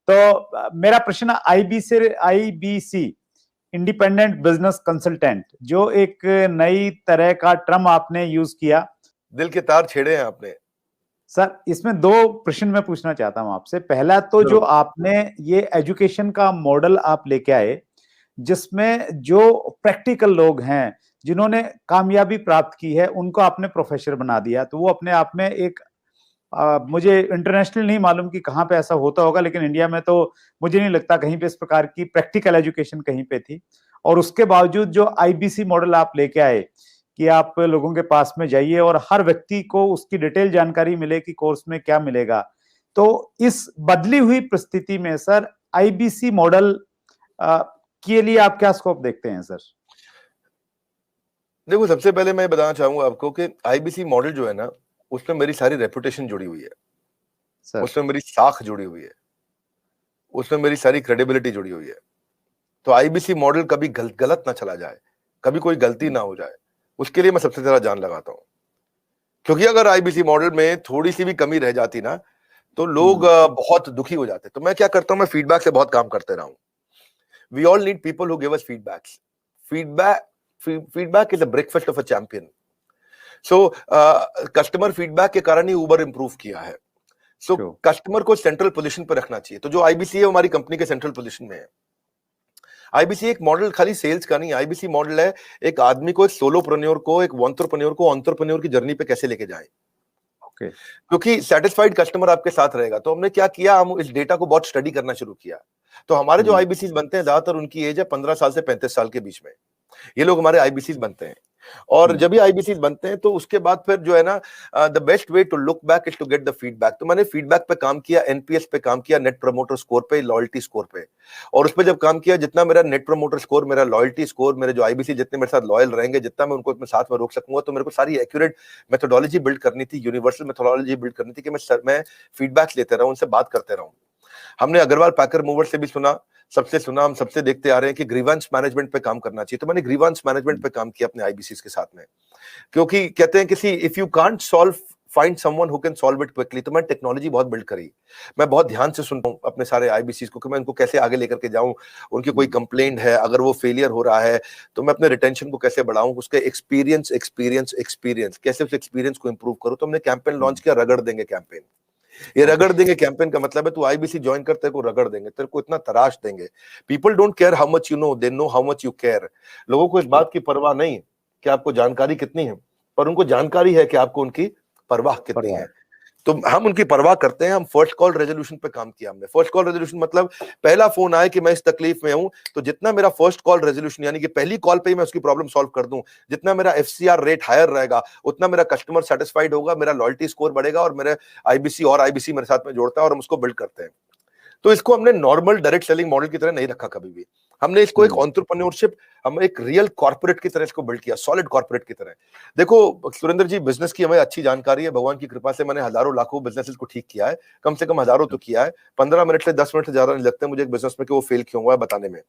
तो मेरा प्रश्न आईबीसी इंडिपेंडेंट बिजनेस कंसल्टेंट, जो एक नई तरह का टर्म आपने यूज किया, दिल के तार छेड़े हैं आपने सर। इसमें दो प्रश्न मैं पूछना चाहता हूं आपसे। पहला तो जो आपने ये एजुकेशन का मॉडल आप लेके आए, जिसमें जो प्रैक्टिकल लोग हैं जिन्होंने कामयाबी प्राप्त की है उनको आपने प्रोफेसर बना दिया, तो वो अपने आप में एक मुझे इंटरनेशनल नहीं मालूम कि कहाँ पे ऐसा होता होगा, लेकिन इंडिया में तो मुझे नहीं लगता कहीं पे इस प्रकार की प्रैक्टिकल एजुकेशन कहीं पे थी। और उसके बावजूद जो आईबीसी मॉडल आप लेके आए कि आप लोगों के पास में जाइए और हर व्यक्ति को उसकी डिटेल जानकारी मिले कि कोर्स में क्या मिलेगा, तो इस बदली हुई परिस्थिति में सर आईबीसी मॉडल के लिए आप क्या स्कोप देखते हैं सर? देखो, सबसे पहले मैं बताना चाहूंगा आपको कि आईबीसी मॉडल जो है ना, उसमें मेरी सारी रेपुटेशन जुड़ी हुई है सर। उसमें मेरी साख जुड़ी हुई है, उसमें मेरी सारी क्रेडिबिलिटी जुड़ी हुई है। तो आईबीसी मॉडल कभी गलत ना चला जाए, कभी कोई गलती ना हो जाए, उसके लिए मैं सबसे ज्यादा जान लगाता हूं। क्योंकि अगर आईबीसी मॉडल में थोड़ी सी भी कमी रह जाती ना, तो लोग बहुत दुखी हो जाते। तो मैं क्या करता हूं, मैं फीडबैक से बहुत काम करते रहा हूं। We all need people who give us feedbacks. Feedback is a breakfast of a champion. So customer feedback के कारण ही उबर इंप्रूव किया है। सो कस्टमर को सेंट्रल पोजीशन पर रखना चाहिए। तो जो आईबीसी है हमारी कंपनी के सेंट्रल पोजीशन में है। आईबीसी एक मॉडल खाली सेल्स का नहीं, आईबीसी मॉडल है एक आदमी को, एक सोलोप्रेन्योर को, एक एंटरप्रेन्योर को एंटरप्रेन्योर की जर्नी पे कैसे लेके जाए। क्योंकि सेटिस्फाइड कस्टमर आपके साथ रहेगा। तो हमने क्या किया, हम इस डेटा को बहुत स्टडी करना शुरू किया। तो हमारे जो आईबीसी बनते हैं, ज्यादातर उनकी एज है 15 साल से 35 साल के बीच में। ये लोग हमारे आईबीसी बनते हैं। और जब भी आईबीसी बनते हैं तो उसके बाद फिर जो है ना, the best way to look back is to get the feedback. तो मैंने फीडबैक पे काम किया, एनपीएस पे काम किया, नेट प्रमोटर स्कोर पे, लॉयल्टी स्कोर पे। और उस पर जब काम किया, जितना मेरा नेट प्रमोटर स्कोर, मेरा लॉयल्टी स्कोर, मेरे जो आईबीसी जितने मेरे साथ लॉयल रहेंगे, जितना मैं उनको अपने साथ में रोक सकूंगा, तो मेरे को सारी एक्यूरेट मेथोडोलॉजी बिल्ड करनी थी, यूनिवर्सल मेथोडोलॉजी बिल्ड करनी थी कि मैं फीडबैक लेते रहूं, उनसे बात करते रहूं। हमने अग्रवाल पैकर मूवर से भी सुना, हम सबसे देखते आ रहे हैं कि ग्रीवेंस मैनेजमेंट पे काम करना चाहिए। तो मैंने ग्रीवेंस मैनेजमेंट पे काम किया अपने आईबीसी के साथ में। क्योंकि कहते हैं किसी if you can't solve find someone who can solve it quickly. तो मैंने टेक्नोलॉजी बहुत बिल्ड करी। मैं बहुत ध्यान से सुनता हूं अपने सारे आईबीसी को कि मैं उनको कैसे आगे लेकर के जाऊं। उनकी कोई कंप्लेंट है, अगर वो फेलियर हो रहा है, तो मैं अपने रिटेंशन को कैसे बढ़ाऊं, उसके एक्सपीरियंस कैसे उस एक्सपीरियंस को इंप्रूव करूं। तो हमने कैंपेन लॉन्च किया, रगड़ देंगे कैंपेन। ये रगड़ देंगे कैंपेन का मतलब है तू आईबीसी ज्वाइन कर, तेरे को रगड़ देंगे, तेरे को इतना तराश देंगे। People don't care how much you know, they know how much you care. लोगों को इस बात की परवाह नहीं कि आपको जानकारी कितनी है, पर उनको जानकारी है कि आपको उनकी परवाह कितनी है। तो हम उनकी परवाह करते हैं। हम फर्स्ट कॉल रेजोल्यूशन पे काम किया हमने। फर्स्ट कॉल रेजोल्यूशन मतलब पहला फोन आए कि मैं इस तकलीफ में हूं, तो जितना मेरा फर्स्ट कॉल रेजोल्यूशन यानी कि पहली कॉल पे ही मैं उसकी प्रॉब्लम सॉल्व कर दूं, जितना मेरा एफसीआर रेट हायर रहेगा, उतना मेरा कस्टमर सेटिस्फाइड होगा, मेरा लॉयल्टी स्कोर बढ़ेगा और मेरे आईबीसी मेरे साथ में जोड़ता है और हम उसको बिल्ड करते हैं। तो इसको हमने नॉर्मल डायरेक्ट सेलिंग मॉडल की तरह नहीं रखा कभी भी। हमने इसको एक एंटरप्रेन्योरशिप, हम एक रियल कॉर्पोरेट की तरह इसको बिल्ड किया, सॉलिड कॉर्पोरेट की तरह। देखो सुरेंद्र जी, बिजनेस की हमें अच्छी जानकारी है। भगवान की कृपा से मैंने हजारों लाखों बिजनेसेस को ठीक किया है, कम से कम हजारों तो किया है। 15 मिनट से 10 मिनट से ज्यादा नहीं लगते मुझे एक बिजनेस में कि वो फेल क्यों हुआ है बताने में।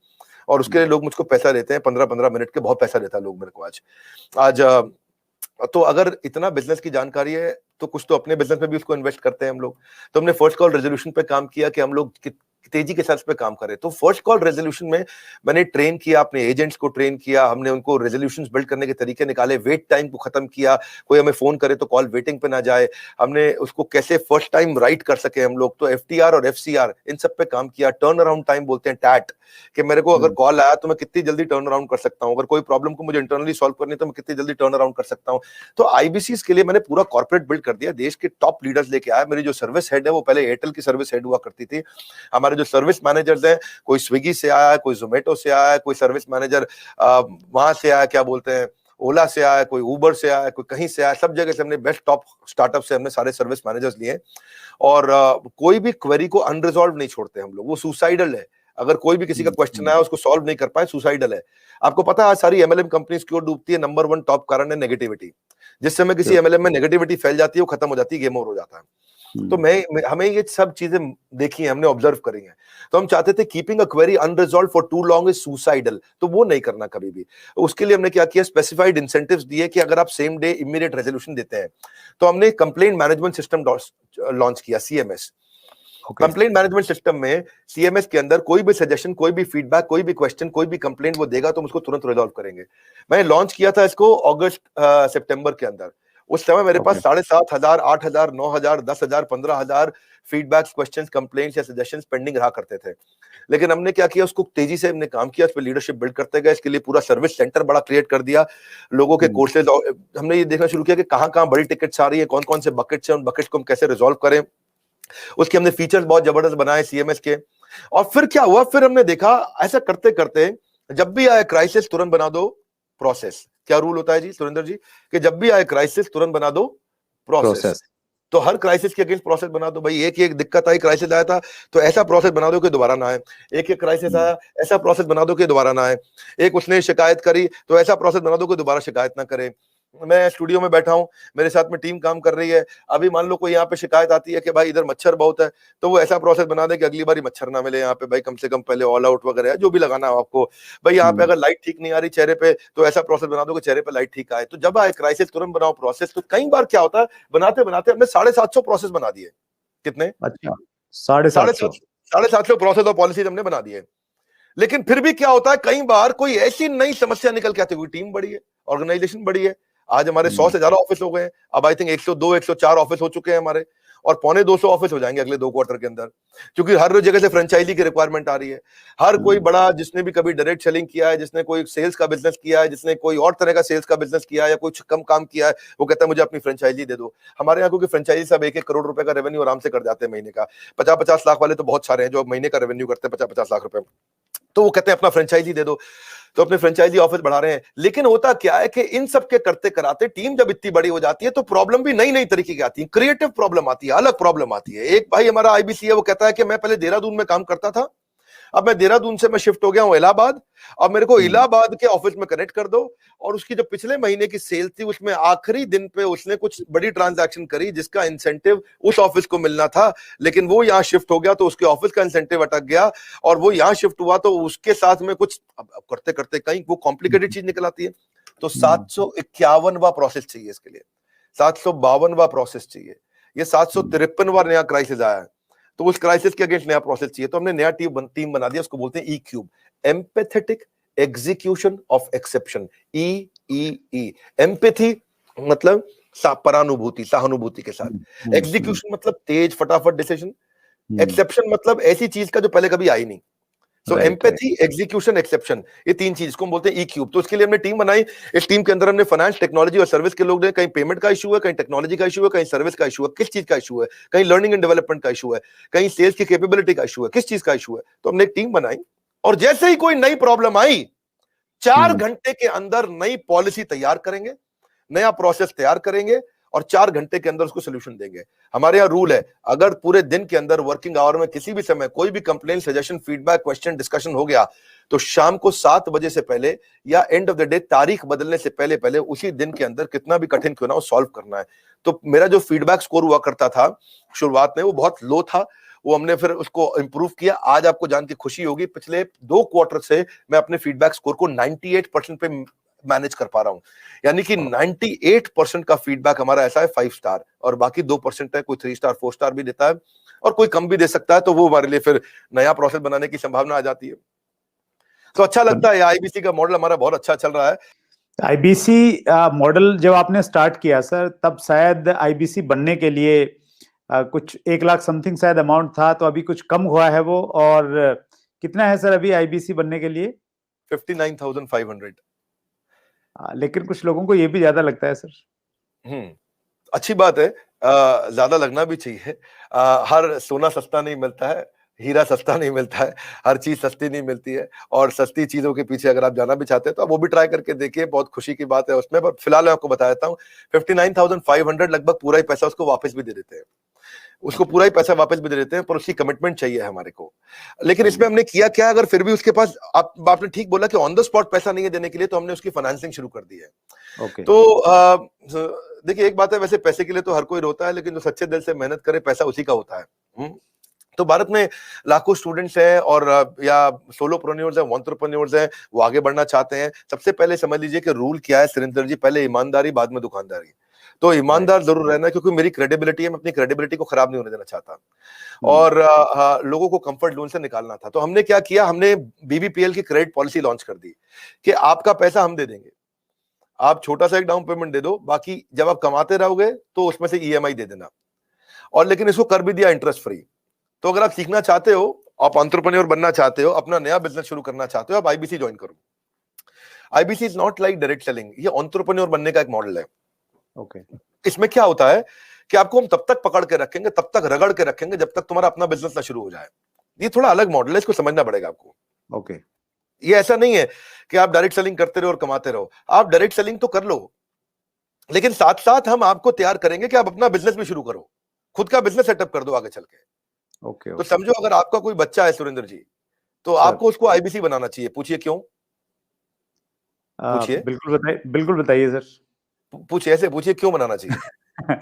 और उसके लिए लोग मुझको पैसा देते हैं, 15-15 मिनट के बहुत पैसा देता है लोग मेरे को आज। तो अगर इतना बिजनेस की जानकारी है तो कुछ तो अपने बिजनेस में भी उसको इन्वेस्ट करते हैं हम लोग। तो हमने फर्स्ट कॉल रेजोल्यूशन पे काम किया कि हम लोग तेजी के साथ पे काम करें। तो फर्स्ट कॉल रेजोल्यूशन में मैंने ट्रेन किया, अपने एजेंट्स को ट्रेन किया, हमने उनको रेजोल्यूशंस बिल्ड करने के तरीके निकाले, वेट टाइम को खत्म किया, कोई हमें फोन करे तो कॉल वेटिंग पे ना जाए, हमने उसको कैसे फर्स्ट टाइम राइट कर सके हम लोग। तो एफटीआर और एफसीआर इन सब पे काम किया। टर्न अराउंड टाइम बोलते हैं टैट, कि मेरे को अगर कॉल आया तो मैं कितनी जल्दी टर्न अराउंड कर सकता हूं, अगर कोई प्रॉब्लम को मुझे इंटरनली सॉल्व करनी है तो मैं कितनी जल्दी टर्न अराउंड कर सकता हूं। तो आईबीसी के लिए मैंने पूरा कॉर्पोरेट बिल्ड कर दिया, देश के टॉप लीडर्स लेके आया। मेरी जो सर्विस हेड है वो पहले एयरटेल की सर्विस हेड हुआ करती थी। हमारे जो सर्विस मैनेजर्स हैं, कोई स्विगी से आया, कोई जोमेटो से आया, कोई सर्विस मैनेजर वहां से आया, क्या बोलते हैं, ओला से आया, कोई उबर से आया, कोई कहीं से आया, सब जगह से हमने बेस्ट टॉप स्टार्टअप से हमने सारे सर्विस मैनेजर्स लिए। और कोई भी क्वेरी को अनरिजॉल्व नहीं छोड़ते हम लोग, वो सुसाइडल है। अगर कोई भी किसी का क्वेश्चन आया उसको सॉल्व नहीं कर पाए, सुसाइडल है। आपको पता है आज सारी एमएलएम कंपनीज क्यों डूबती है? नंबर 1 टॉप कारण है नेगेटिविटी। जिस समय किसी एमएलएम में नेगेटिविटी फैल जाती है वो खत्म हो जाती है, गेम ओवर हो जाता है। तो हमें ये सब चीजें देखी है, हमने ऑब्जर्व करी है। तो हम चाहते थे keeping a query unresolved for too long is suicidal, तो वो नहीं करना कभी भी। उसके लिए हमने क्या किया, स्पेसिफाइड इंसेंटिव्स दिए कि अगर आप सेम डे इमीडिएट रेजोल्यूशन देते हैं तो हमने कंप्लेंट मैनेजमेंट सिस्टम लॉन्च किया, सीएमएस। कंप्लेंट मैनेजमेंट सिस्टम में सीएमएस के अंदर कोई भी सजेशन, कोई भी फीडबैक, कोई भी क्वेश्चन, कोई भी कंप्लेंट वो देगा तो हम उसको तुरंत रिजॉल्व करेंगे। मैंने लॉन्च किया था इसको अगस्त सितंबर के अंदर। उस समय मेरे पास 7,500, 8,000, 9,000, 10,000, 15,000 फीडबैक्स, क्वेश्चंस, कंप्लेंट्स या सजेशंस पेंडिंग रहा करते थे। लेकिन हमने क्या किया, उसको तेजी से हमने काम किया, उस पर लीडरशिप बिल्ड करते गए। इसके लिए पूरा सर्विस सेंटर बड़ा क्रिएट कर दिया, लोगों के कोर्सेज, हमने ये देखना शुरू किया कि कहां कहां बड़ी टिकट्स आ रही है, कौन कौन से बकेट्स हैं, उन बकेट्स को हम कैसे रिजॉल्व करें। उसके हमने फीचर्स बहुत जबरदस्त बनाए सीएमएस के। और फिर क्या हुआ, फिर हमने देखा ऐसा करते करते जब भी आए क्राइसिस तुरंत बना दो प्रोसेस। क्या रूल होता है जी सुरेंद्र जी, कि जब भी आए क्राइसिस तुरंत बना दो प्रोसेस। तो हर क्राइसिस के अगेंस्ट प्रोसेस बना दो भाई। एक दिक्कत आई, क्राइसिस आया था तो ऐसा प्रोसेस बना दो कि दोबारा ना आए। एक क्राइसिस आया, ऐसा प्रोसेस बना दो कि दोबारा ना आए। एक उसने शिकायत करी तो ऐसा प्रोसेस बना दो कि दोबारा शिकायत ना करे। मैं स्टूडियो में बैठा हूं, मेरे साथ में टीम काम कर रही है, अभी मान लो कोई यहाँ पे शिकायत आती है कि भाई इधर मच्छर बहुत है, तो वो ऐसा प्रोसेस बना दे कि अगली बार मच्छर ना मिले यहाँ पे भाई, कम से कम पहले ऑल आउट वगैरह है जो भी लगाना हो आपको भाई। यहाँ पे अगर लाइट ठीक नहीं आ रही चेहरे पे तो ऐसा प्रोसेस बना दो कि चेहरे पे लाइट ठीक आए। तो जब आए क्राइसिस तुरंत बनाओ प्रोसेस। तो कई बार क्या होता है, बनाते बनाते हमने 750 प्रोसेस बना दिए। कितने? अच्छा, 750 प्रोसेस और पॉलिसीज हमने बना दिए। लेकिन फिर भी क्या होता है, कई बार कोई ऐसी नई समस्या निकल के आती है, टीम बड़ी है, ऑर्गेनाइजेशन बड़ी है। आज हमारे 100 से ज्यादा ऑफिस हो गए हैं, अब आई थिंक 102 104 ऑफिस हो चुके हैं हमारे, और 250 ऑफिस हो जाएंगे अगले 2 क्वार्टर के अंदर, क्योंकि हर जगह से फ्रेंचाइजी की रिक्वायरमेंट आ रही है। हर कोई बड़ा जिसने भी कभी डायरेक्ट सेलिंग किया है, जिसने कोई सेल्स का बिजनेस किया है, जिसने कोई और तरह का सेल्स का बिजनेस किया है या कुछ कम काम किया है, वो कहता है मुझे अपनी फ्रेंचाइजी दे दो। हमारे यहाँ क्योंकि फ्रेंचाइजी सब 1-1 करोड़ रुपए का रेवेन्यू आराम से कर जाते हैं महीने का। 50-50 लाख वाले तो बहुत सारे हैं जो महीने का रेवेन्यू करते हैं 50-50 लाख रुपए, तो वो कहते हैं अपना फ्रेंचाइजी दे दो। तो अपने फ्रेंचाइजी ऑफिस बढ़ा रहे हैं। लेकिन होता क्या है कि इन सब के करते कराते टीम जब इतनी बड़ी हो जाती है तो प्रॉब्लम भी नई नई तरीके की आती है, क्रिएटिव प्रॉब्लम आती है, अलग प्रॉब्लम आती है। एक भाई हमारा आईबीसी है, वो कहता है कि मैं पहले देहरादून में काम करता था, अब मैं देहरादून से मैं शिफ्ट हो गया हूं इलाहाबाद, अब मेरे को इलाहाबाद के ऑफिस में कनेक्ट कर दो। और उसकी जो पिछले महीने की सेल थी उसमें आखिरी दिन पे उसने कुछ बड़ी ट्रांजैक्शन करी जिसका इंसेंटिव उस ऑफिस को मिलना था, लेकिन वो यहाँ शिफ्ट हो गया तो उसके ऑफिस का इंसेंटिव अटक गया, और वो यहाँ शिफ्ट हुआ तो उसके साथ में कुछ अब करते करते कहीं वो कॉम्प्लिकेटेड चीज निकल आती है। तो 751वां प्रोसेस चाहिए इसके लिए, 752वां प्रोसेस चाहिए, ये 753वां नया क्राइसिस आया है, तो उस क्राइसिस के अगेंस्ट नया प्रोसेस चाहिए। तो हमने नया टीम बना दिया, उसको बोलते हैं E cube, empathetic execution of exception. E empathy मतलब परानुभूति, सहानुभूति के साथ। एग्जीक्यूशन मतलब तेज फटाफट डिसीजन। एक्सेप्शन मतलब ऐसी चीज का जो पहले कभी आई नहीं। सो एम्पैथी, एग्जीक्यूशन, एक्सेप्शन, ये 3 चीज को हम बोलते हैं ई क्यूब। तो इसके लिए हमने टीम बनाई। इस टीम के अंदर हमने फाइनेंस, टेक्नोलॉजी और सर्विस के लोग हैं। कहीं पेमेंट का इशू है, कहीं टेक्नोलॉजी का इशू है, कहीं सर्विस का इशू है, किस चीज का इशू है, कहीं लर्निंग एंड डेवलपमेंट का इशू है, कहीं सेल्स की कैपेबिलिटी का इशू है, किस चीज का इशू है। तो हमने एक टीम बनाई, और जैसे ही कोई नई प्रॉब्लम आई 4 घंटे के अंदर नई पॉलिसी तैयार करेंगे, नया प्रोसेस तैयार करेंगे, और 4 घंटे के अंदर उसको सोल्यूशन देंगे। हमारे यहाँ रूल है, अगर पूरे दिन के अंदर वर्किंग आवर में किसी भी समय कोई भी complain, suggestion, feedback, question, discussion हो गया तो शाम को 7 बजे से पहले या एंड ऑफ द डे तारीख बदलने से पहले पहले उसी दिन के अंदर कितना भी कठिन क्यों ना हो सॉल्व करना है। तो मेरा जो फीडबैक स्कोर हुआ करता था शुरुआत में वो बहुत लो था, वो हमने फिर उसको इंप्रूव किया। आज आपको जान के खुशी होगी, पिछले 2 क्वार्टर से मैं अपने फीडबैक स्कोर को 98% पे मैनेज कर पा रहा हूं। यानी कि 98% का फीडबैक हमारा ऐसा है 5 स्टार, और बाकी 2% है, कोई 3 स्टार 4 स्टार भी देता है, और कोई कम भी दे सकता है। तो वो हमारे लिए फिर नया प्रोसेस बनाने की संभावना आ जाती है। तो अच्छा लगता है, आईबीसी का मॉडल हमारा बहुत अच्छा चल रहा है। आईबीसी मॉडल जब आपने स्टार्ट किया सर, तब शायद आईबीसी बनने के लिए कुछ 1 लाख समथिंग शायद अमाउंट था, तो अभी कुछ कम हुआ है वो, और कितना है सर अभी आईबीसी बनने के लिए? 59,500। लेकिन कुछ लोगों को ये भी ज्यादा लगता है सर। अच्छी बात है, ज्यादा लगना भी चाहिए। हर सोना सस्ता नहीं मिलता है, हीरा सस्ता नहीं मिलता है, हर चीज सस्ती नहीं मिलती है, और सस्ती चीजों के पीछे अगर आप जाना भी चाहते हैं तो आप वो भी ट्राई करके देखिए, बहुत खुशी की बात है उसमें। पर फिलहाल मैं आपको बता देता हूँ 59,500 लगभग पूरा ही पैसा उसको वापस भी दे देते हैं, उसको पूरा ही पैसा वापस भी दे देते हैं, पर उसकी कमिटमेंट चाहिए हमारे को। लेकिन इसमें हमने किया क्या, अगर फिर भी उसके पास, आपने ठीक बोला कि ऑन द स्पॉट पैसा नहीं है देने के लिए, तो हमने उसकी फाइनेंसिंग शुरू कर दी है। तो देखिए एक बात है, वैसे पैसे के लिए तो हर कोई रोता है, लेकिन जो सच्चे दिल से मेहनत करे पैसा उसी का होता है। तो भारत में लाखों स्टूडेंट्स हैं, और या सोलोप्रेन्योर्स हैं, एंटरप्रेन्योर्स हैं, वो आगे बढ़ना चाहते हैं। सबसे पहले समझ लीजिए कि रूल क्या है सुरेंद्र जी, पहले ईमानदारी बाद में दुकानदारी। तो ईमानदार जरूर रहना, क्योंकि मेरी क्रेडिबिलिटी है, मैं अपनी क्रेडिबिलिटी को खराब नहीं होने देना चाहता, और लोगों को कंफर्ट जोन से निकालना था। तो हमने क्या किया, हमने बीबीपीएल की क्रेडिट पॉलिसी लॉन्च कर दी कि आपका पैसा हम दे देंगे, आप छोटा सा एक डाउन पेमेंट दे दो, बाकी जब आप कमाते रहोगे तो उसमें से ईएमआई दे देना, और लेकिन इसको कर भी दिया इंटरेस्ट फ्री। तो अगर आप सीखना चाहते हो, आप एंटरप्रेन्योर बनना चाहते हो, अपना नया बिजनेस शुरू करना चाहते हो, आप आईबीसी ज्वाइन करो। IBC is not like direct selling, ये एंटरप्रेन्योर बनने का एक मॉडल है। ओके। इसमें क्या होता है कि आपको हम तब तक पकड़ के रखेंगे, तब तक रगड़ के रखेंगे जब तक तुम्हारा अपना बिजनेस ना शुरू हो जाए। ये थोड़ा अलग मॉडल है, इसको समझना पड़ेगा आपको। ओके। ये ऐसा नहीं है कि आप डायरेक्ट सेलिंग करते रहो और कमाते रहो, आप डायरेक्ट सेलिंग तो कर लो, लेकिन साथ साथ हम आपको तैयार करेंगे कि आप अपना बिजनेस भी शुरू करो, खुद का बिजनेस सेटअप कर दो आगे चल के। ओके। तो समझो अगर आपका कोई बच्चा है सुरेंद्र जी, तो आपको उसको आईबीसी बनाना चाहिए। पूछिए क्यों? पूछिए, बिल्कुल बताइए सर। पूछिए, ऐसे पूछिए क्यों बनाना चाहिए।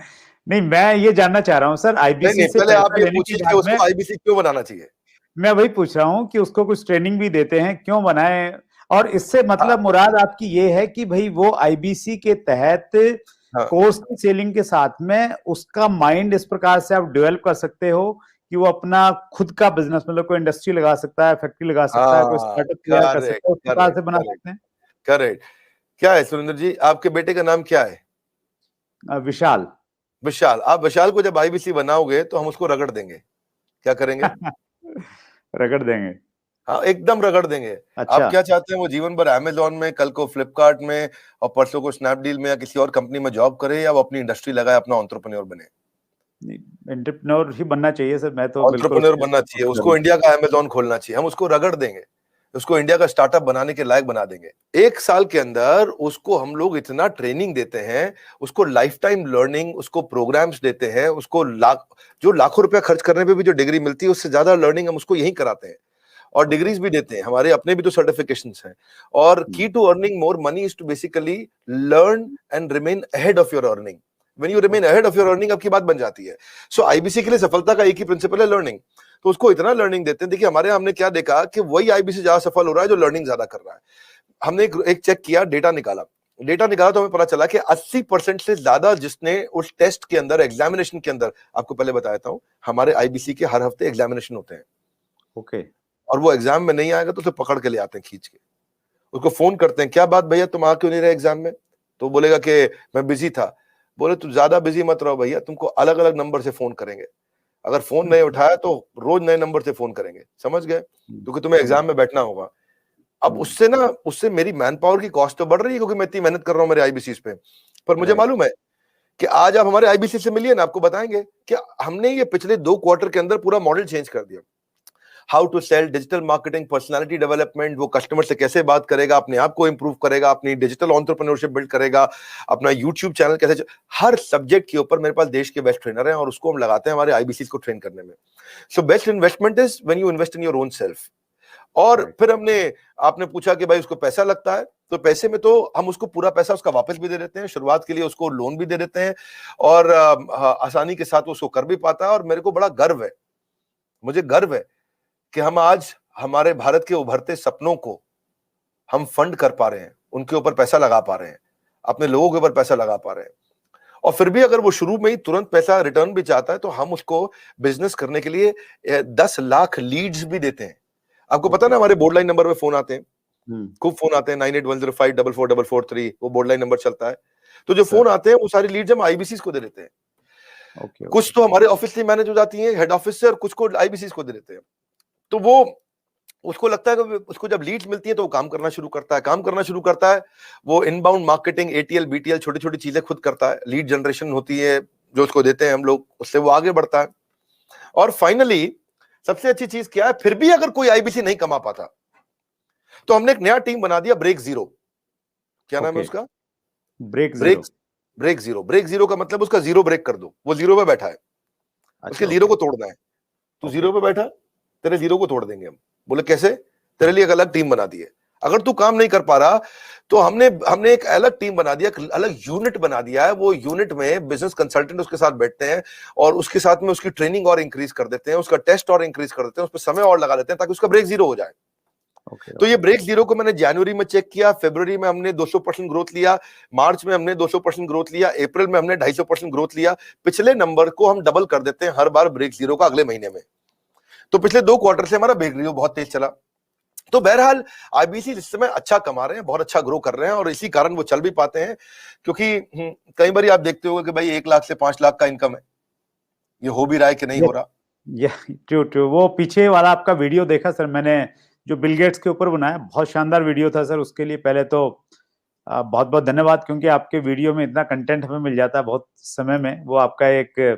नहीं, मैं ये जानना चाह रहा हूँ सर, आईबीसी से पहले आप पैसा ये लेने के पूछिए कि बाद में उसको आईबीसी क्यों बनाना चाहिए। मैं वही पूछ रहा हूँ कि उसको कुछ ट्रेनिंग भी देते हैं, क्यों बनाए? और इससे मतलब मुराद आपकी ये है कि भाई वो आईबीसी के तहत कोर्स की सेलिंग के साथ में उसका माइंड इस प्रकार से आप डेवलप कर सकते हो कि वो अपना खुद का बिजनेस, मतलब कोई इंडस्ट्री लगा सकता है, फैक्ट्री लगा सकता है, कोई स्टार्टअप तैयार कर सकता है, उस प्रकार से बना सकते हैं। करेक्ट। क्या है सुरेंद्र जी, आपके बेटे का नाम क्या है? विशाल। विशाल। आप विशाल को जब आईबीसी बनाओगे तो हम उसको रगड़ देंगे। क्या करेंगे? रगड़ देंगे। हाँ, एकदम रगड़ देंगे। अच्छा। आप क्या चाहते हैं वो जीवन भर अमेजोन में, कल को फ्लिपकार्ट में, और परसों को स्नैपडील में या किसी और कंपनी में जॉब करे, या वो अपनी इंडस्ट्री लगाए, अपना एंटरप्रेन्योर बने? एंटरप्रेन्योर ही बनना चाहिए सर, मैं तो बिल्कुल एंटरप्रेन्योर बनना चाहिए, उसको इंडिया का अमेजोन खोलना चाहिए, हम उसको रगड़ देंगे, उसको इंडिया का स्टार्टअप बनाने के लायक बना देंगे। 1 साल के अंदर उसको हम लोग इतना ट्रेनिंग देते हैं, उसको लाइफ टाइम लर्निंग, उसको प्रोग्राम्स देते हैं, उसको जो लाखों रुपया खर्च करने पे भी जो डिग्री मिलती है उससे ज्यादा लर्निंग हम उसको यही कराते हैं, और डिग्रीज भी देते हैं, हमारे अपने भी तो सर्टिफिकेशंस हैं। और key to earning more money is to basically learn and remain ahead of your earning. When you remain ahead of your earning, आपकी बात बन जाती है। सो आईबीसी के लिए सफलता का एक ही प्रिंसिपल है, लर्निंग। तो उसको इतना लर्निंग देते हैं। देखिए हमारे यहाँ हमने क्या देखा कि वही आईबीसी ज्यादा सफल हो रहा है जो लर्निंग ज्यादा कर रहा है। हमने एक चेक किया, डेटा निकाला तो हमें पता चला कि 80% से ज्यादा जिसने उस टेस्ट के अंदर, एग्जामिनेशन के अंदर, आपको पहले बताया था, हमारे आईबीसी के हर हफ्ते एग्जामिनेशन होते हैं। ओके। और वो एग्जाम में नहीं आएगा तो उसे पकड़ के ले आते हैं खींच के, उसको फोन करते हैं, क्या बात भैया तुम आ क्यों नहीं रहे एग्जाम में? तो बोलेगा कि मैं बिजी था। बोले तुम ज्यादा बिजी मत रहो भैया, तुमको अलग अलग नंबर से फोन करेंगे, अगर फोन नहीं उठाया तो रोज नए नंबर से फोन करेंगे, समझ गए? क्योंकि तुम्हें एग्जाम में बैठना होगा। अब उससे मेरी मैन पावर की कॉस्ट तो बढ़ रही है, क्योंकि मैं इतनी मेहनत कर रहा हूँ मेरे आईबीसी पे। पर मुझे मालूम है कि आज आप हमारे आईबीसी से मिलिए ना, आपको बताएंगे कि हमने ये पिछले 2 क्वार्टर के अंदर पूरा मॉडल चेंज कर दिया। How to sell, digital marketing, personality development, वो कस्टमर से कैसे बात करेगा, अपने आप को इंप्रूव करेगा, अपनी डिजिटल एंटरप्रेन्योरशिप बिल्ड करेगा, अपना यूट्यूब चैनल कैसे, हर सब्जेक्ट के ऊपर मेरे पास देश के बेस्ट ट्रेनर हैं, और उसको हम लगाते हैं हमारे आईबीसी को ट्रेन करने में। So best investment is when you invest in your own self. और फिर आपने पूछा कि भाई उसको पैसा लगता है, तो पैसे में तो हम उसको पूरा पैसा उसका वापस भी दे देते हैं, शुरुआत के लिए उसको लोन भी दे देते हैं, और आसानी के साथ उसको कर भी पाता है। और मेरे को बड़ा गर्व है, मुझे गर्व है कि हम आज हमारे भारत के उभरते सपनों को हम फंड कर पा रहे हैं, उनके ऊपर पैसा लगा पा रहे हैं, अपने लोगों के ऊपर पैसा लगा पा रहे हैं। और फिर भी अगर वो शुरू में ही तुरंत पैसा रिटर्न भी चाहता है तो हम उसको बिजनेस करने के लिए 10 लाख लीड्स भी देते हैं। आपको पता ना, हमारे बोर्ड लाइन नंबर पे फोन आते हैं, खूब फोन आते हैं, 9810544443, वो बोर्ड लाइन नंबर चलता है। तो जो फोन आते हैं वो सारी लीड्स हम आईबीसी को दे देते हैं। कुछ तो हमारे ऑफिस से मैनेज हो जाती है, हेड ऑफिस से, और कुछ को आईबीसी को दे देते हैं। तो वो उसको लगता है कि उसको जब लीड्स मिलती है तो वो काम करना शुरू करता है, वो इनबाउंड मार्केटिंग, एटीएल, बीटीएल, छोटी छोटी चीजें खुद करता है, लीड जनरेशन होती है जो उसको देते हैं हम लोग, उससे वो आगे बढ़ता है। और फाइनली सबसे अच्छी चीज क्या है, फिर भी अगर कोई आईबीसी नहीं कमा पाता तो हमने एक नया टीम बना दिया, ब्रेक जीरो। क्या नाम है उसका? ब्रेक जीरो का मतलब उसका जीरो ब्रेक कर दो, वो जीरो पे बैठा है, उसके जीरो को तोड़ना है। तू जीरो पे बैठा, तेरे जीरो को तोड़ देंगे हम। बोले कैसे? तेरे लिए एक अलग टीम बना दी है। अगर तू काम नहीं कर पा रहा तो हमने एक अलग टीम बना दिया, अलग यूनिट बना दिया है। वो यूनिट में बिजनेस कंसल्टेंट उसके साथ बैठते हैं, और उसके साथ में उसकी ट्रेनिंग और इंक्रीज कर देते हैं, उसका टेस्ट और इंक्रीज कर देते हैं, उस पर समय और लगा देते हैं ताकि उसका ब्रेक जीरो हो जाए। तो ये ब्रेक जीरो को मैंने जनवरी में चेक किया, फरवरी में हमने 200% ग्रोथ लिया, मार्च में हमने 200% ग्रोथ लिया, अप्रैल में हमने 250% ग्रोथ लिया। पिछले नंबर को हम डबल कर देते हैं हर बार ब्रेक जीरो का अगले महीने में। तो पिछले 2 क्वार्टर से हमारा ब्रेक जीरो बहुत तेज चला। तो बहरहाल आईबीसी इस समय अच्छा कमा रहे हैं, बहुत अच्छा ग्रो कर रहे हैं और इसी कारण वो चल भी पाते हैं, क्योंकि कई बार आप देखते होंगे कि भाई 1 लाख से 5 लाख का इनकम है, ये हो भी रहा है कि नहीं हो रहा। True true. वो पीछे वाला आपका वीडियो देखा सर मैंने, जो बिल गेट्स के ऊपर बनाया, बहुत शानदार वीडियो था सर। उसके लिए पहले तो बहुत बहुत धन्यवाद, क्योंकि आपके वीडियो में इतना कंटेंट हमें मिल जाता है बहुत समय में। वो आपका एक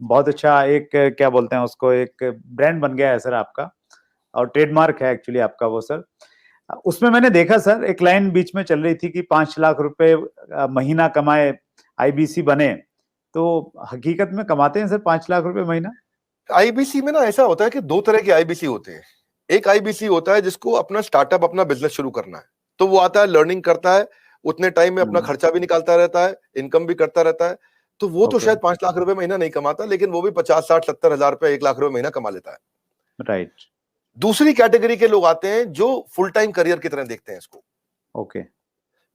बहुत अच्छा एक क्या बोलते हैं उसको, एक ब्रांड बन गया है सर आपका, और ट्रेडमार्क है एक्चुअली आपका वो सर। उसमें मैंने देखा सर एक लाइन बीच में चल रही थी कि 5 लाख रुपए महीना कमाए आईबीसी बने, तो हकीकत में कमाते हैं सर 5 लाख रुपए महीना? आईबीसी में ना ऐसा होता है कि 2 तरह के आईबीसी होते हैं। एक आईबीसी होता है जिसको अपना स्टार्टअप, अपना बिजनेस शुरू करना है, तो वो आता है, लर्निंग करता है, उतने टाइम में अपना खर्चा भी निकालता रहता है, इनकम भी करता रहता है। तो वो तो शायद 5 लाख रुपए महीना नहीं कमाता, लेकिन वो भी 50, 60, 70 हजार रुपए, 1 लाख रुपए महीना कमा लेता है। राइट। दूसरी कैटेगरी के लोग आते हैं जो फुल टाइम करियर की तरह देखते हैं इसको। ओके।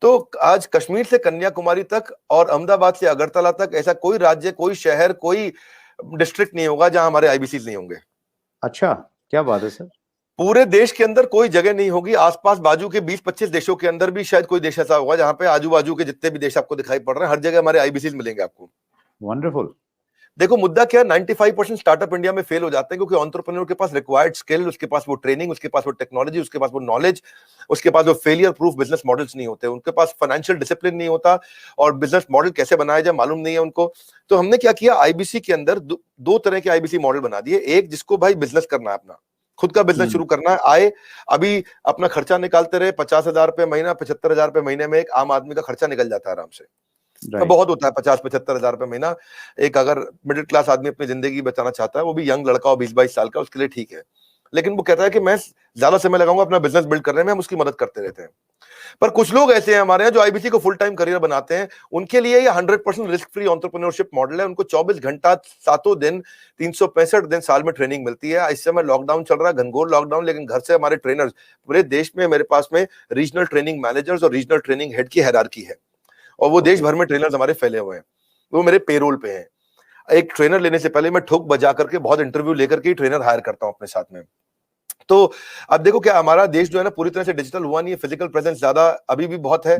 तो आज कश्मीर से कन्याकुमारी तक और अहमदाबाद से अगरतला तक ऐसा कोई राज्य, कोई शहर, कोई डिस्ट्रिक्ट नहीं होगा जहां हमारे आईबीसी नहीं होंगे। अच्छा, क्या बात है सर। पूरे देश के अंदर कोई जगह नहीं होगी, आसपास बाजू के 20-25 देशों के अंदर भी शायद कोई देश ऐसा होगा जहां पे आजू बाजू के जितने भी देश आपको दिखाई पड़ रहे हैं, हर जगह हमारे आईबीसी मिलेंगे आपको। वंडरफुल। देखो मुद्दा क्या है, 95% स्टार्टअप इंडिया में फेल हो जाते हैं क्योंकि एंटरप्रेन्योर के पास रिक्वायर्ड स्किल, उसके पास वो ट्रेनिंग, उसके पास वो टेक्नोलॉजी, उसके पास वो नॉलेज, उसके पास वो फेलियर प्रूफ बिजनेस मॉडल्स नहीं होते, उनके पास फाइनेंशियल डिसिप्लिन नहीं होता और बिजनेस मॉडल कैसे बनाया जाए मालूम नहीं है उनको। तो हमने क्या किया, आईबीसी के अंदर 2 तरह के आईबीसी मॉडल बना दिए। एक जिसको भाई बिजनेस करना है, अपना खुद का बिजनेस शुरू करना है, आए अभी अपना खर्चा निकालते रहे, 50,000 रुपए महीना, 75,000 रुपए महीने में एक आम आदमी का खर्चा निकल जाता है आराम से। तो बहुत होता है 50-75 हजार रुपए महीना। एक अगर मिडिल क्लास आदमी अपनी जिंदगी बचाना चाहता है, वो भी यंग लड़का हो 20-22 साल का, उसके लिए ठीक है। लेकिन वो कहता है कि मैं ज्यादा समय लगाऊंगा अपना बिजनेस बिल्ड करने में, हम उसकी मदद करते रहते हैं। पर कुछ लोग ऐसे हैं हमारे यहाँ जो आईबीसी को फुल टाइम करियर बनाते हैं, उनके लिए ये 100% रिस्क फ्री एंटरप्रेन्योरशिप मॉडल है। उनको 24 घंटा 7 दिन 365 दिन साल में ट्रेनिंग मिलती है। इस समय लॉकडाउन चल रहा है, घनघोर लॉकडाउन, लेकिन घर से हमारे ट्रेनर्स पूरे देश में, मेरे पास में रीजनल ट्रेनिंग मैनेजर्स और रीजनल ट्रेनिंग हेड की हायरार्की है और वो देश भर में ट्रेनर्स हमारे फैले हुए हैं, वो मेरे पेरोल पे हैं। एक ट्रेनर लेने से पहले मैं ठोक बजा करके बहुत इंटरव्यू लेकर के ट्रेनर हायर करता हूं अपने साथ में। तो अब देखो क्या हमारा देश जो है ना पूरी तरह से डिजिटल हुआ नहीं है, फिजिकल प्रेजेंस ज्यादा अभी भी बहुत है।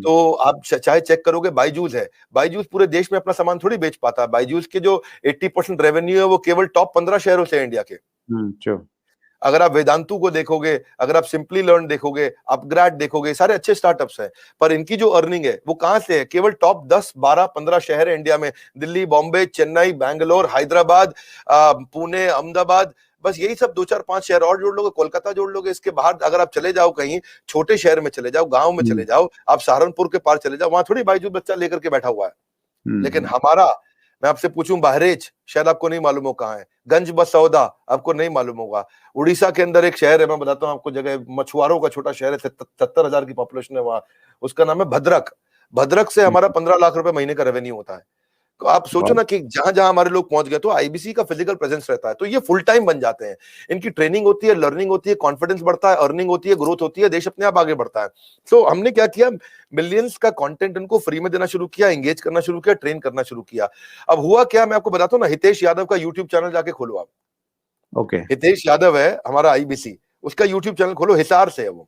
तो आप चाहे चेक करोगे, बायजूस है, बायजूस पूरे देश में अपना सामान थोड़ी बेच पाता है। बायजूस के जो 80% रेवेन्यू है वो केवल टॉप 15 शहरों से है इंडिया के। अगर आप वेदांतु को देखोगे, अगर आप सिंपली लर्न देखोगे, अपग्रेड देखोगे, सारे अच्छे स्टार्टअप्स हैं, पर इनकी जो अर्निंग है वो कहां से है, केवल टॉप 10, 12, 15 शहर है इंडिया में, दिल्ली, बॉम्बे, चेन्नई, बैंगलोर, हैदराबाद, पुणे, अहमदाबाद, बस यही सब 2-4-5 शहर और जोड़ लोगे, कोलकाता जोड़ लोगे। इसके बाहर अगर आप चले जाओ, कहीं छोटे शहर में चले जाओ, गांव में चले जाओ, आप सहारनपुर के पार चले जाओ, वहां थोड़ी बायजूस बच्चा लेकर के बैठा हुआ है। लेकिन हमारा, मैं आपसे पूछूं, बहरेच शायद आपको नहीं मालूम हो कहां है, गंज बसौदा आपको नहीं मालूम होगा, उड़ीसा के अंदर एक शहर है, मैं बताता हूं आपको जगह, मछुआरों का छोटा शहर है, 70,000 की पॉपुलेशन है वहां, उसका नाम है भद्रक। भद्रक से हमारा 15 लाख रुपए महीने का रेवेन्यू होता है। तो आप सोचो ना कि जहां जहां हमारे लोग पहुंच गए, तो आईबीसी का फिजिकल प्रेजेंस रहता है, तो ये फुल टाइम बन जाते हैं। इनकी ट्रेनिंग होती है, लर्निंग होती है, कॉन्फिडेंस बढ़ता है, अर्निंग होती है, ग्रोथ होती है, देश अपने आप आगे बढ़ता है। तो हमने क्या किया, मिलियंस का कंटेंट इनको फ्री में देना शुरू किया, एंगेज करना शुरू किया, ट्रेन करना शुरू किया। अब हुआ क्या, मैं आपको बताता हूँ ना, हितेश यादव का यूट्यूब चैनल जाके खोलो आप। ओके। हितेश यादव है हमारा आईबीसी, उसका यूट्यूब चैनल खोलो, हिसार से है वो।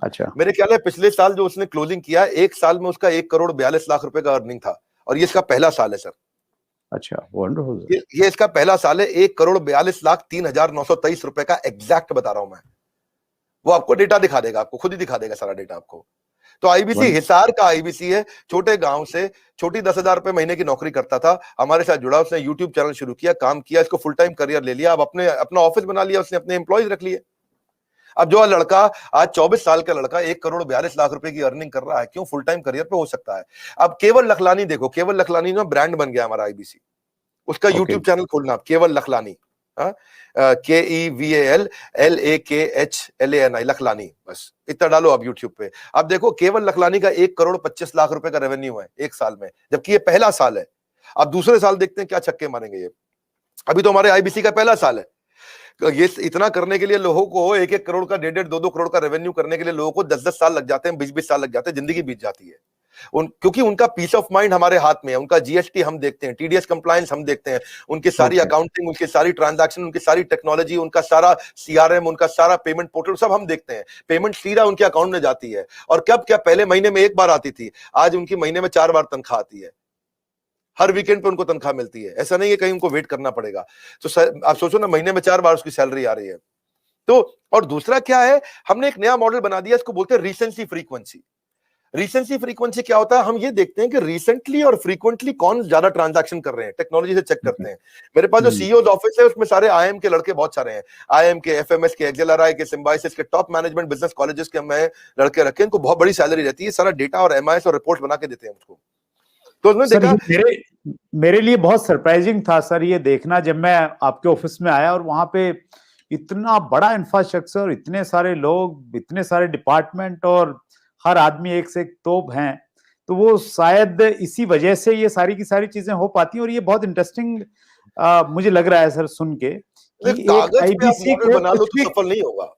अच्छा। मेरे ख्याल है पिछले साल जो उसने क्लोजिंग किया, एक साल में उसका 1 करोड़ 42 लाख रुपए का अर्निंग था, और ये इसका पहला साल है सर। अच्छा, वंडरफुल। ये इसका पहला साल है। 1 करोड़ 42 लाख 3,923 रुपए का एग्जैक्ट बता रहा हूं मैं, वो आपको डेटा दिखा देगा, आपको खुद ही दिखा देगा सारा डेटा आपको। तो आईबीसी हिसार का आईबीसी है, छोटे गांव से, छोटी 10,000 रुपए महीने की नौकरी करता था, हमारे साथ जुड़ा, उसने यूट्यूब चैनल शुरू किया, काम किया, इसको फुल टाइम करियर ले लिया, अब अपना ऑफिस बना लिया, उसने अपने एम्प्लॉयज रख लिए। अब जो लड़का आज 24 साल का लड़का 1 करोड़ 42 लाख रुपए की अर्निंग कर रहा है, क्यों फुल टाइम करियर पे हो सकता है। अब केवल लखलानी देखो, केवल लखलानी ना ब्रांड बन गया हमारा आईबीसी, उसका यूट्यूब चैनल खोलना आप, केवल लखलानी, KEVALLAKHLANI, लखलानी, बस इतना डालो आप यूट्यूब पे। अब देखो केवल लखलानी का 1 करोड़ 25 लाख रुपए का रेवेन्यू है एक साल में, जबकि ये पहला साल है। अब दूसरे साल देखते हैं क्या छक्के मारेंगे ये, अभी तो हमारे आईबीसी का पहला साल है। ये इतना करने के लिए लोगों को 1-1 करोड़ का 1.5-1.5 2-2 करोड़ का रेवेन्यू करने के लिए लोगों को 10-10 साल लग जाते हैं, 20-20 साल लग जाते हैं, जिंदगी बीत जाती है। क्योंकि उनका पीस ऑफ माइंड हमारे हाथ में है, उनका जीएसटी हम देखते हैं, टीडीएस कंप्लायंस हम देखते हैं, उनकी सारी अकाउंटिंग, उनकी सारी ट्रांजैक्शन, उनकी सारी टेक्नोलॉजी, उनका सारा सीआरएम, उनका सारा पेमेंट पोर्टल सब हम देखते हैं। पेमेंट सीधा उनके अकाउंट में जाती है, और कब क्या पहले महीने में 1 बार आती थी, आज उनकी महीने में 4 बार तनख्वाह आती है। हर वीकेंड पे उनको तनख्वाह मिलती है, ऐसा नहीं है कहीं उनको वेट करना पड़ेगा। तो आप सोचो ना, महीने में 4 बार उसकी सैलरी आ रही है। तो और दूसरा क्या है, हमने एक नया मॉडल बना दिया, इसको बोलते हैं रीसेंसी फ्रीक्वेंसी। रीसेंसी फ्रीक्वेंसी क्या होता है, हम ये देखते हैं कि रिसेंटली और फ्रीक्वेंटली कौन ज्यादा ट्रांजैक्शन कर रहे हैं, टेक्नोलॉजी से चेक करते हैं। मेरे पास जो सीईओ ऑफिस है उसमें सारे आईएम के लड़के बहुत सारे हैं, आईएम के, एफएमएस के, एक्सएलआरआई के, सिम्बायोसिस के, टॉप मैनेजमेंट बिजनेस कॉलेजेस के मैं लड़के रखे, इनको बहुत बड़ी सैलरी रहती है, सारा डेटा और एमआईएस और रिपोर्ट बना के देते हैं मुझको। तो उसमें सर, देखा, मेरे लिए बहुत सरप्राइजिंग था सर ये देखना, जब मैं आपके ऑफिस में आया और वहां पे इतना बड़ा इंफ्रास्ट्रक्चर, इतने सारे लोग, इतने सारे डिपार्टमेंट, और हर आदमी एक से एक तोप हैं। तो वो शायद इसी वजह से ये सारी की सारी चीजें हो पाती हैं। और ये बहुत इंटरेस्टिंग मुझे लग रहा है सर सुन के कि एक कागज पे आप आईबीसी मॉडल को बना लो कुछ तो भी सफल नहीं होगा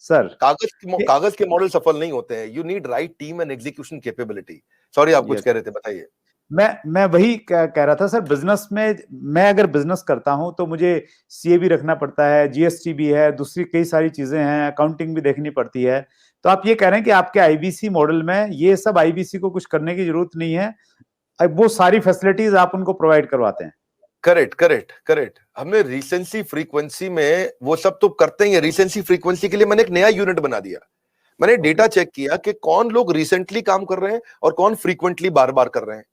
सर। कागज के मॉडल सफल नहीं होते हैं। You need right team and execution capability. Sorry, आप कुछ कह रहे थे, बताइए। मैं वही कह रहा था सर, बिजनेस में मैं अगर बिजनेस करता हूं तो मुझे सीए भी रखना पड़ता है, जीएसटी भी है, दूसरी कई सारी चीजें हैं, अकाउंटिंग भी देखनी पड़ती है। तो आप ये कह रहे हैं कि आपके आईबीसी मॉडल में ये सब आईबीसी को कुछ करने की जरूरत नहीं है, वो सारी फैसिलिटीज आप उनको प्रोवाइड करवाते हैं। करेक्ट। हमने रीसेंसी फ्रीक्वेंसी में वो सब तो करते ही है। रीसेंसी फ्रीक्वेंसी के लिए मैंने एक नया यूनिट बना दिया। मैंने डेटा चेक किया कि कौन लोग रिसेंटली काम कर रहे हैं और कौन फ्रीक्वेंटली बार बार कर रहे हैं।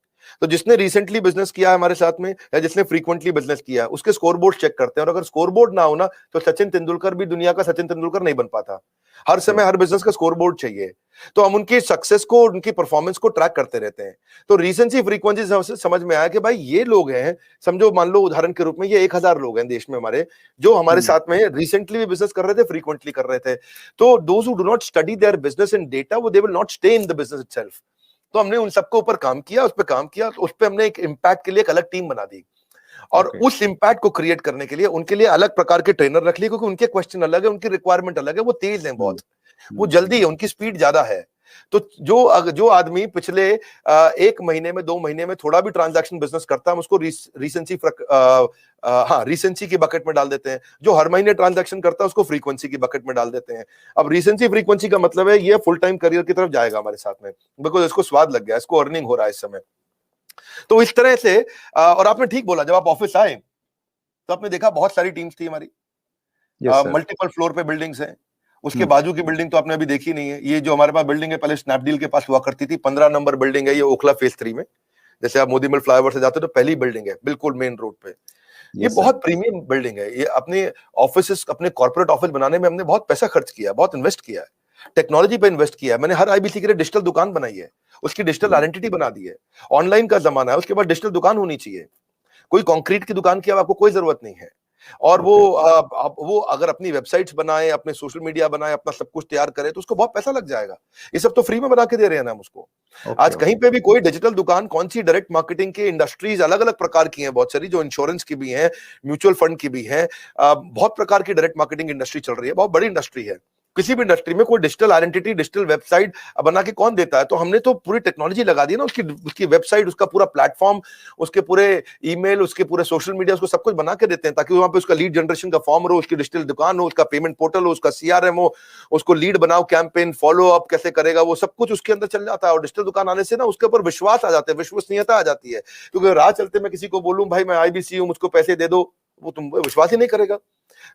तो जिसने रिसेंटली बिजनेस किया है हमारे साथ में, या जिसने फ्रीक्वेंटली बिजनेस किया, उसके स्कोर बोर्ड चेक करते हैं। और अगर स्कोर बोर्ड ना हो ना, तो सचिन तेंदुलकर भी दुनिया का सचिन तेंदुलकर नहीं बन पाता। हर समय हर बिजनेस का स्कोर बोर्ड चाहिए। तो हम उनकी सक्सेस को, उनकी परफॉर्मेंस को ट्रैक करते रहते हैं। तो रिसेंसी फ्रीक्वेंसी से समझ में आया कि भाई ये लोग हैं, समझो मान लो उदाहरण के रूप में ये 1000 लोग हैं देश में हमारे, जो हमारे साथ में रिसेंटली भी बिजनेस कर रहे थे, फ्रीक्वेंटली कर रहे थे। तो those who do not study their business in data, वो they will not stay in the business itself. तो हमने उन सबके ऊपर काम किया, उस पर काम किया, तो उस पर हमने एक इम्पैक्ट के लिए एक अलग टीम बना दी। और उस इम्पैक्ट को क्रिएट करने के लिए उनके लिए अलग प्रकार के ट्रेनर रख लिए, क्योंकि उनके क्वेश्चन अलग है, उनकी रिक्वायरमेंट अलग है। वो तेज है बहुत, वो जल्दी है, उनकी स्पीड ज्यादा है। तो जो आदमी पिछले 1 महीने में 2 महीने में थोड़ा भी ट्रांजैक्शन बिजनेस करता है, हम उसको रिसेंसी की बकेट में डाल देते हैं। जो हर महीने ट्रांजैक्शन करता है उसको फ्रीक्वेंसी की बकेट में डाल देते हैं। अब रिसेंसी फ्रीक्वेंसी का मतलब है ये फुल टाइम करियर की तरफ जाएगा हमारे साथ में, बिकॉज इसको स्वाद लग गया, इसको अर्निंग हो रहा है इस समय। तो इस तरह से और आपने ठीक बोला, जब आप ऑफिस आए तो आपने देखा बहुत सारी टीम्स थी हमारी, मल्टीपल फ्लोर पे बिल्डिंग्स हैं। उसके बाजू की बिल्डिंग तो आपने अभी देखी नहीं है। ये जो हमारे पास बिल्डिंग है, पहले स्नैपडील के पास हुआ करती थी, 15 नंबर बिल्डिंग है, ये ओखला फेज 3 में। जैसे आप मोदी मिल फ्लाईओवर से जाते हो तो पहली बिल्डिंग है, बिल्कुल मेन रोड पे। ये बहुत प्रीमियम बिल्डिंग है। ये अपने ऑफिस, अपने कॉर्पोरेट ऑफिस बनाने में हमने बहुत पैसा खर्च किया, बहुत इन्वेस्ट किया है, टेक्नोलॉजी पे इन्वेस्ट किया है। मैंने हर आईबीसी के लिए डिजिटल दुकान बनाई है, उसकी डिजिटल आइडेंटिटी बना दी है। ऑनलाइन का जमाना है, उसके बाद डिजिटल दुकान होनी चाहिए। कोई कंक्रीट की दुकान की अब आपको कोई जरूरत नहीं है। और वो अगर अपनी वेबसाइट्स बनाए, अपने सोशल मीडिया बनाए, अपना सब कुछ तैयार करे, तो उसको बहुत पैसा लग जाएगा। ये सब तो फ्री में बना के दे रहे हैं ना हम उसको। आज कहीं पे भी कोई डिजिटल दुकान, कौन सी डायरेक्ट मार्केटिंग की इंडस्ट्रीज अलग अलग प्रकार की हैं, बहुत सारी, जो इंश्योरेंस की भी हैं, म्यूचुअल फंड की भी हैं, बहुत प्रकार की डायरेक्ट मार्केटिंग इंडस्ट्री चल रही है, बहुत बड़ी इंडस्ट्री है। किसी भी इंडस्ट्री में कोई डिजिटल आइडेंटिटी, डिजिटल वेबसाइट बना के कौन देता है? तो हमने तो पूरी टेक्नोलॉजी लगा दी ना, उसकी वेबसाइट, उसका पूरा प्लेटफॉर्म, उसके पूरे ईमेल, उसके पूरे सोशल मीडिया, उसको सब कुछ बना के देते हैं, ताकि वहां पे उसका लीड जनरेशन का फॉर्म हो, उसकी डिजिटल दुकान हो, उसका पेमेंट पोर्टल हो, उसका सीआरएम हो, उसको लीड बनाओ, कैंपेन फॉलो अप कैसे करेगा, वो सब कुछ उसके अंदर चल जाता है। और डिजिटल दुकान आने से ना उसके ऊपर विश्वास आ जाता है, विश्वसनीयता आ जाती है। क्योंकि राह चलते मैं किसी को बोलूं भाई मैं आईबीसी हूं, मुझको पैसे दे दो, वो तुम विश्वास ही नहीं करेगा।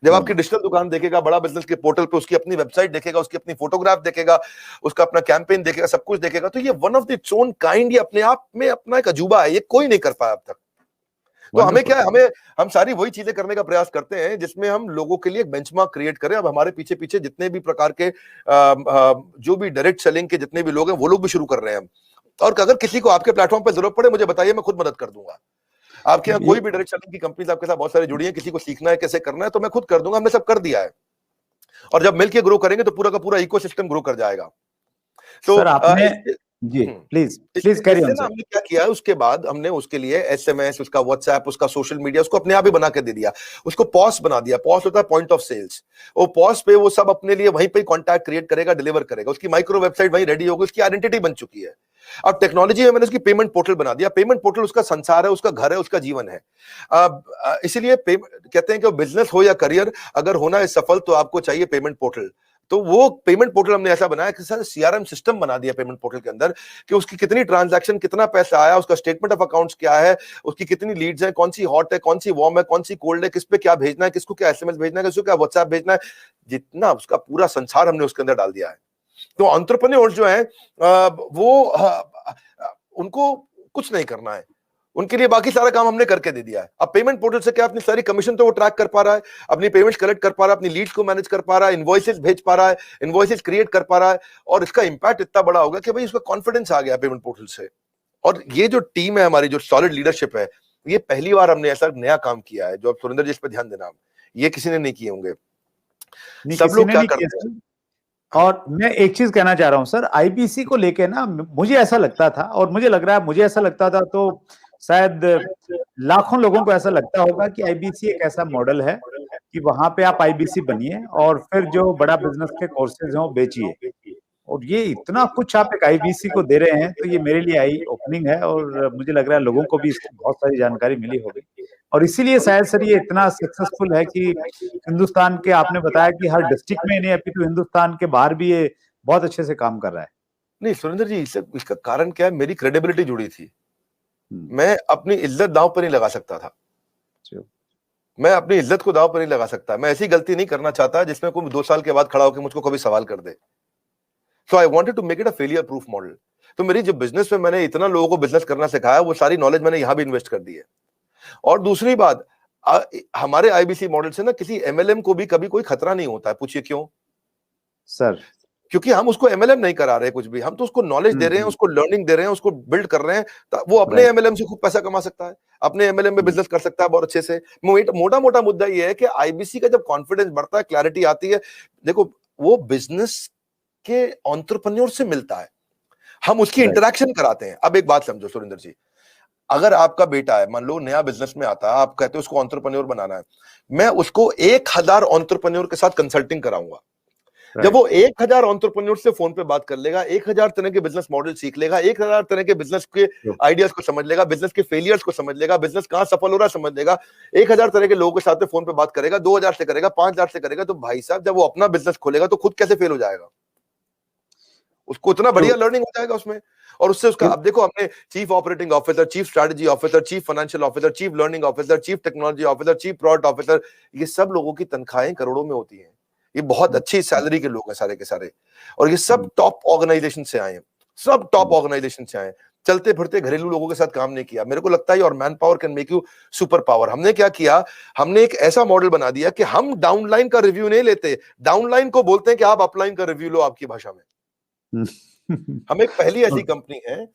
जब आपकी डिजिटल दुकान देखेगा, बड़ा बिजनेस के पोर्टल पे उसकी अपनी वेबसाइट देखेगा, उसकी अपनी फोटोग्राफ देखेगा, उसका अपना कैंपेन देखेगा, सब कुछ देखेगा, तो ये one of the its own kind, ये अपने आप में अपना एक अजूबा है, ये कोई नहीं कर पाया अब तक। तो हमें क्या है, हम सारी वही चीजें करने का प्रयास करते हैं जिसमें हम लोगों के लिए एक बेंचमार्क क्रिएट करें। अब हमारे पीछे पीछे जितने भी प्रकार के जो भी डायरेक्ट सेलिंग के जितने भी लोग हैं, वो लोग भी शुरू कर रहे हैं हम। और अगर किसी को आपके प्लेटफॉर्म पर जरूरत पड़े, मुझे बताइए, मैं खुद मदद कर दूंगा। आपके यहाँ कोई भी डायरेक्ट सेलिंग की कंपनीज आपके साथ बहुत सारी जुड़ी हैं, किसी को सीखना है कैसे करना है, तो मैं खुद कर दूंगा, हमने सब कर दिया है। और जब मिलके ग्रो करेंगे तो पूरा का पूरा इकोसिस्टम ग्रो कर जाएगा। Sir, ji please please carry इससे ऑन ना सर। हमने क्या किया, उसके बाद हमने उसके लिए एसएमएस, उसका व्हाट्सएप, उसका सोशल मीडिया उसको अपने आप ही बना के दे दिया। उसको पॉस बना दिया। पॉस होता है पॉइंट ऑफ सेल्स। वो पॉस पे वो सब अपने लिए वहीं पे कॉन्टैक्ट क्रिएट करेगा, डिलीवर करेगा। उसकी माइक्रो वेबसाइट वहीं रेडी होगी, उसकी आइडेंटिटी बन चुकी है। अब टेक्नोलॉजी में मैंने उसकी पेमेंट पोर्टल बना दिया। पेमेंट पोर्टल उसका संसार है, उसका घर है, उसका जीवन है। इसीलिए कहते हैं कि बिजनेस हो या करियर, अगर होना है सफल तो आपको चाहिए पेमेंट पोर्टल। तो वो पेमेंट पोर्टल हमने ऐसा बनाया कि सर सीआरएम सिस्टम बना दिया पेमेंट पोर्टल के अंदर, कि उसकी कितनी ट्रांजैक्शन, कितना पैसा आया, उसका स्टेटमेंट ऑफ अकाउंट्स क्या है, उसकी कितनी लीड्स हैं, कौन सी हॉट है, कौन सी वार्म है, कौन सी कोल्ड है, किस पे क्या भेजना है, किसको क्या एसएमएस भेजना है, किसको क्या व्हाट्सएप भेजना है, जितना उसका पूरा संसार हमने उसके अंदर डाल दिया है। तो एंटरप्रेन्योर्स जो है उनको कुछ नहीं करना है, उनके लिए बाकी सारा काम हमने करके दे दिया है। अब पेमेंट पोर्टल से क्या, अपनी सारी कमीशन तो वो ट्रैक कर पा रहा है, अपनी पेमेंट्स कलेक्ट कर पा रहा है, अपनी लीड्स को मैनेज कर पा रहा है, इनवॉइसेस भेज पा रहा है, इनवॉइसेस क्रिएट कर पा रहा है। और इसका इंपैक्ट इतना बड़ा होगा कि भाई उसका कॉन्फिडेंस आ गया पेमेंट पोर्टल से। और ये जो टीम है हमारी, जो सॉलिड लीडरशिप है, ये पहली बार हमने ऐसा नया काम किया है। जो अब सुरेंद्र जी इस पर ध्यान देना, ये किसी ने नहीं किए होंगे। सब लोग क्या करते हैं। और मैं एक चीज कहना चाह रहा हूं सर, आईबीसी को लेके ना मुझे ऐसा लगता था, और मुझे लग रहा है, मुझे ऐसा लगता था तो शायद लाखों लोगों को ऐसा लगता होगा कि आईबीसी एक ऐसा मॉडल है कि वहां पे आप आईबीसी बनिए और फिर जो बड़ा बिजनेस के कोर्सेज हैं वो बेचिए। और ये इतना कुछ आप एक आईबीसी को दे रहे हैं, तो ये मेरे लिए आई ओपनिंग है, और मुझे लग रहा है लोगों को भी इसकी बहुत सारी जानकारी मिली होगी। और इसीलिए शायद सर ये इतना सक्सेसफुल है कि हिंदुस्तान के, आपने बताया कि हर डिस्ट्रिक्ट में नहीं, अभी तो हिंदुस्तान के बाहर भी ये बहुत अच्छे से काम कर रहा है। नहीं सुरेंद्र जी, इसका कारण क्या है, मेरी क्रेडिबिलिटी जुड़ी थी। मैं अपनी इज्जत दांव पर नहीं लगा सकता था। मैं अपनी इज्जत को दांव पर नहीं लगा सकता। मैं ऐसी गलती नहीं करना चाहता जिसमें कोई 2 साल के बाद खड़ा होकर मुझको कभी सवाल कर दे। So I wanted to make it a failure proof model. तो मेरी जो बिजनेस में मैंने इतना लोगों को बिजनेस करना सिखाया, वो सारी नॉलेज मैंने यहां भी इन्वेस्ट कर दी है। और दूसरी बात, हमारे आईबीसी मॉडल से ना किसी एमएलएम को भी कभी कोई खतरा नहीं होता है। पूछिए क्यों सर? क्योंकि हम उसको एमएलएम नहीं करा रहे कुछ भी, हम तो उसको नॉलेज दे रहे हैं, उसको लर्निंग दे रहे हैं, उसको बिल्ड कर रहे हैं। वो अपने एमएलएम से खूब पैसा कमा सकता है, अपने एमएलएम में बिजनेस कर सकता है बहुत अच्छे से। मोटा मोटा मुद्दा ये है कि आईबीसी का जब कॉन्फिडेंस बढ़ता है, क्लैरिटी आती है, देखो वो बिजनेस के एंटरप्रेन्योर से मिलता है, हम उसकी इंटरेक्शन कराते हैं। अब एक बात समझो सुरेंद्र जी, अगर आपका बेटा है, मान लो नया बिजनेस में आता है, आप कहते हो उसको एंटरप्रेन्योर बनाना है, मैं उसको 1000 एंटरप्रेन्योर के साथ कंसल्टिंग कराऊंगा। जब वो 1000 एंटरप्रेन्योर से फोन पे बात कर लेगा, 1000 तरह के बिजनेस मॉडल सीख लेगा, 1000 तरह के बिजनेस के आइडियाज को समझ लेगा, बिजनेस के फेलियर्स को समझ लेगा, बिजनेस कहां सफल हो रहा है समझ लेगा, 1000 तरह के लोगों के साथ फोन पे बात करेगा, 2000 से करेगा, 5000 से करेगा, तो भाई साहब जब वो अपना बिजनेस खोलेगा तो खुद कैसे फेल हो जाएगा? उसको इतना बढ़िया लर्निंग हो जाएगा उसमें। और उससे उसका, अब देखो हमने chief operating officer, chief strategy officer, chief financial officer, chief learning officer, chief technology officer, chief product officer, ये सब लोगों की तनख्वाहें करोड़ों में होती हैं। ये बहुत अच्छी सैलरी के लोग हैं सारे के सारे, और ये सब टॉप ऑर्गेनाइजेशन से आए हैं, सब टॉप ऑर्गेनाइजेशन से आए। चलते फिरते घरेलू लोगों के साथ काम नहीं किया। मेरे को लगता है और man power can make you super power. हमने क्या किया, हमने एक ऐसा मॉडल बना दिया कि हम डाउनलाइन का रिव्यू नहीं लेते, डाउनलाइन को बोलते हैं कि आप अपलाइन का रिव्यू लो आपकी भाषा में। हम एक पहली ऐसी कंपनी है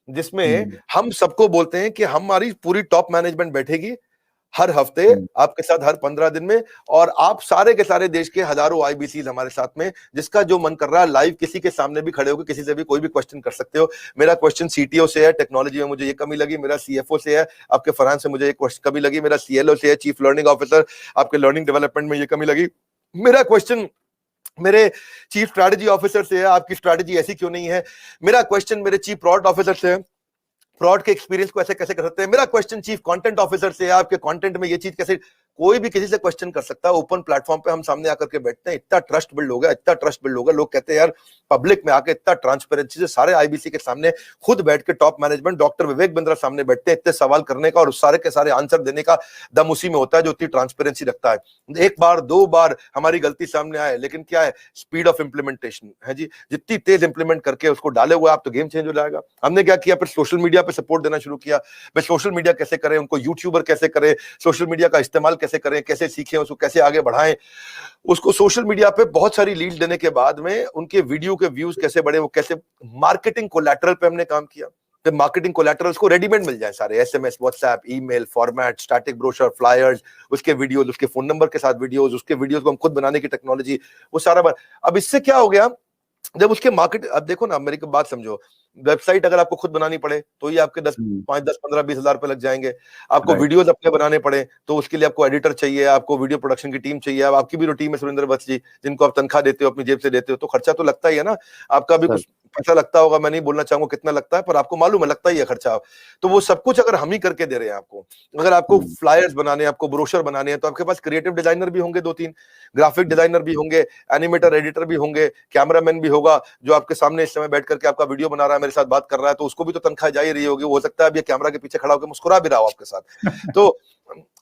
जिसमें हम सबको बोलते हैं कि हमारी पूरी टॉप मैनेजमेंट बैठेगी हर हफ्ते आपके साथ, हर 15 दिन में, और आप सारे के सारे देश के हजारों आईबीसी हमारे साथ में, जिसका जो मन कर रहा है लाइव किसी के सामने भी खड़े होकर किसी से भी कोई भी क्वेश्चन कर सकते हो। मेरा क्वेश्चन सीटीओ से है, टेक्नोलॉजी में मुझे ये कमी लगी, मेरा सीएफओ से है, आपके फाइनेंस से मुझे ये कमी लगी, मेरा सीएलओ से है, चीफ लर्निंग ऑफिसर, आपके लर्निंग डेवलपमेंट में ये कमी लगी, मेरा क्वेश्चन मेरे चीफ स्ट्रैटेजी ऑफिसर से है, आपकी स्ट्रैटेजी ऐसी क्यों नहीं है, मेरा क्वेश्चन मेरे चीफ प्रोडक्ट ऑफिसर से है, प्रोडक्ट के एक्सपीरियंस को ऐसे कैसे कर सकते हैं, मेरा क्वेश्चन चीफ कंटेंट ऑफिसर से है, आपके कंटेंट में ये चीज कैसे, कोई भी किसी से क्वेश्चन कर सकता है। ओपन प्लेटफॉर्म पे हम सामने आकर के बैठते हैं, इतना ट्रस्ट बिल्ड हो गया, इतना ट्रस्ट बिल्ड हो गया, लोग कहते हैं यार पब्लिक में आके इतना ट्रांसपेरेंसी से सारे आईबीसी के सामने खुद बैठ के top management doctor Vivek Bindra सामने बैठते हैं, इतने सवाल करने का और उस सारे के सारे आंसर देने का दम उसी में होता है जो इतनी ट्रांसपेरेंसी रखता है। एक बार 2 बार हमारी गलती सामने आए, लेकिन क्या है, स्पीड ऑफ इंप्लीमेंटेशन है जी, जितनी तेज इंप्लीमेंट करके उसको डाले हुए आप तो गेम चेंज हो जाएगा। हमने क्या किया, फिर सोशल मीडिया पे सपोर्ट देना शुरू किया। भाई सोशल मीडिया कैसे करें, उनको यूट्यूबर कैसे करें, सोशल मीडिया का इस्तेमाल कैसे करें, कैसे सीखें, उसको कैसे आगे बढ़ाएं, उसको सोशल मीडिया पे बहुत सारी लीड देने के बाद में उनके वीडियो के व्यूज कैसे बढ़े, वो कैसे, मार्केटिंग कोलैटरल पे हमने काम किया। तो मार्केटिंग कोलैटरल्स को रेडीमेड मिल जाए सारे, SMS, WhatsApp, email, format, static brochure, flyers, उसके वीडियोस, उसके फोन नंबर के साथ वीडियोस, उसके वीडियोस को हम खुद बनाने की टेक्नोलॉजी, वो सारा। अब इससे क्या हो गया, जब उसके मार्केट, अब देखो ना, मेरी बात समझो, वेबसाइट अगर आपको खुद बनानी पड़े तो ही आपके 5, 10, 15, 20 हजार रुपए लग जाएंगे। आपको वीडियोस अपने बनाने पड़े तो उसके लिए आपको एडिटर चाहिए, आपको वीडियो प्रोडक्शन की टीम चाहिए। अब आपकी भी जो टीम है सुरेंद्र वत्स जी, जिनको आप तनख्वाह देते हो, अपनी जेब से देते हो, तो खर्चा तो लगता ही है ना। आपका भी कुछ पैसा लगता होगा, मैं नहीं बोलना चाहूंगा कितना लगता है, पर आपको मालूम है लगता ही है खर्चा। तो वो सब कुछ अगर हम ही करके दे रहे हैं आपको, अगर आपको फ्लायर्स बनाने, आपको ब्रोशर बनाने हैं, तो आपके पास क्रिएटिव डिजाइनर भी होंगे 2-3, ग्राफिक डिजाइनर भी होंगे, एनिमेटर एडिटर भी होंगे, कैमरामैन भी होगा जो आपके सामने इस समय बैठ करके आपका वीडियो बना रहा है, मेरे साथ बात कर रहा है, तो उसको भी तो तनख्वाह जा ही रही होगी। हो सकता है अब ये कैमरा के पीछे खड़ा होकर मुस्कुरा भी रहा हो आपके साथ। तो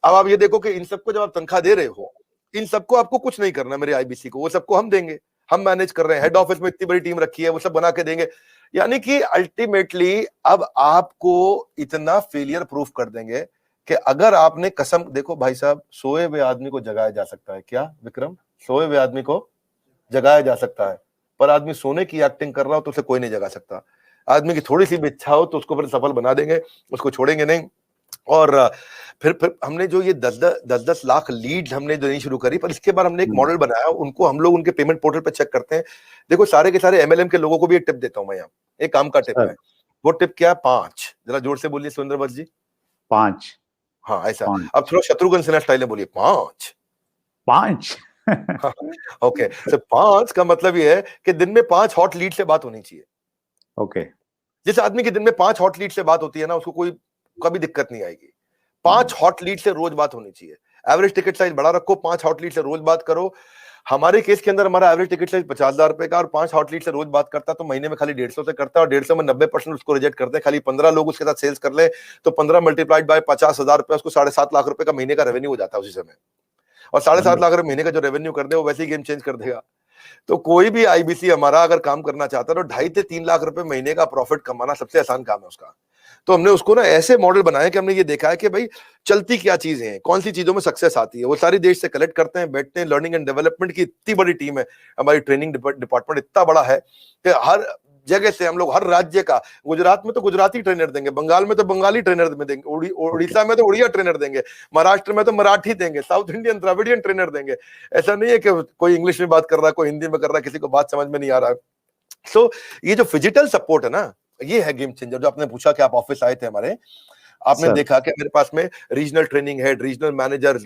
अब आप ये देखो कि इन सबको जब आप तनख्वाह दे रहे हो, इन सबको आपको कुछ नहीं करना मेरे आईबीसी को, वो सबको हम देंगे, हम मैनेज कर रहे हैं। हेड ऑफिस में इतनी बड़ी टीम रखी है, वो सब बना के देंगे। यानी कि अल्टीमेटली अब आपको इतना फेलियर प्रूफ कर देंगे कि अगर आपने कसम, देखो भाई साहब, सोए हुए आदमी को जगाया जा सकता है क्या विक्रम? सोए हुए आदमी को जगाया जा सकता है, पर आदमी सोने की एक्टिंग कर रहा हो तो उसे कोई नहीं जगा सकता। आदमी की थोड़ी सी भी इच्छा हो तो उसको फिर सफल बना देंगे, उसको छोड़ेंगे नहीं। और फिर हमने जो ये 10-10 लाख लीड हमने देनी शुरू करी, पर इसके बाद हमने एक मॉडल बनाया, उनको हम लोग उनके पेमेंट पोर्टल पे चेक करते हैं। देखो सारे के सारे एमएलएम के लोगों को भी एक टिप देता हूं मैं यहाँ, एक काम का टिप है। वो टिप क्या है? 5। जरा जोर से बोलिए सुरेंद्र वत्स जी। 5। हाँ ऐसा। अब थोड़ा शत्रुघ्न सिन्हा स्टाइल में बोलिए, 5। 5। ओके, तो 5 का मतलब ये है कि दिन में 5 हॉट लीड से बात होनी चाहिए। ओके। जिस आदमी की दिन में 5 हॉट लीड से बात होती है ना, उसको कोई कभी दिक्कत नहीं आएगी। 5 हॉट लीड से रोज बात होनी चाहिए। एवरेज टिकट साइज बड़ा रखो, 5 हॉट लीड से रोज बात करो। हमारे केस के अंदर हमारा एवरेज टिकट साइज 50,000 रुपए का, और 5 हॉट लीड से रोज बात करता तो महीने में खाली 150 से करता है, और 150 में 90% उसको रिजेक्ट करते हैं। खाली 15 लोग उसके साथ सेल्स कर ले तो 15 मल्टीप्लाइड बाय 50,000 रुपए, उसको 7.5 लाख रुपए का महीने का रेवेन्यू हो जाता है उसी समय। और 7.5 लाख रुपए महीने का जो रेवेन्यू कर दे वो वैसे ही गेम चेंज कर देगा। तो कोई भी आईबीसी हमारा अगर काम करना चाहता है तो 2.5 से 3 लाख रुपए महीने का प्रॉफिट कमाना सबसे आसान काम है उसका। तो हमने उसको ना ऐसे मॉडल बनाया कि हमने ये देखा है कि भाई चलती क्या चीजें हैं, कौन सी चीजों में सक्सेस आती है, वो सारी देश से कलेक्ट करते हैं, बैठते हैं। लर्निंग एंड डेवलपमेंट की इतनी बड़ी टीम है, हमारी ट्रेनिंग डिपार्टमेंट इतना बड़ा है कि हर जगह से हम लोग, हर राज्य का, गुजरात में तो गुजराती ट्रेनर देंगे, बंगाल में तो बंगाली ट्रेनर में देंगे, उड़ीसा में तो उड़िया ट्रेनर देंगे, महाराष्ट्र में तो मराठी देंगे, साउथ इंडियन द्रविडियन ट्रेनर देंगे। ऐसा नहीं है कि कोई इंग्लिश में बात कर रहा है, कोई हिंदी में कर रहा है, किसी को बात समझ में नहीं आ रहा है। सो ये जो फिजिकल सपोर्ट है ना, ये है गेम चेंजर। जो आपने पूछा कि आप ऑफिस आए थे हमारे, आपने देखा कि मेरे पास में regional training head, regional manager,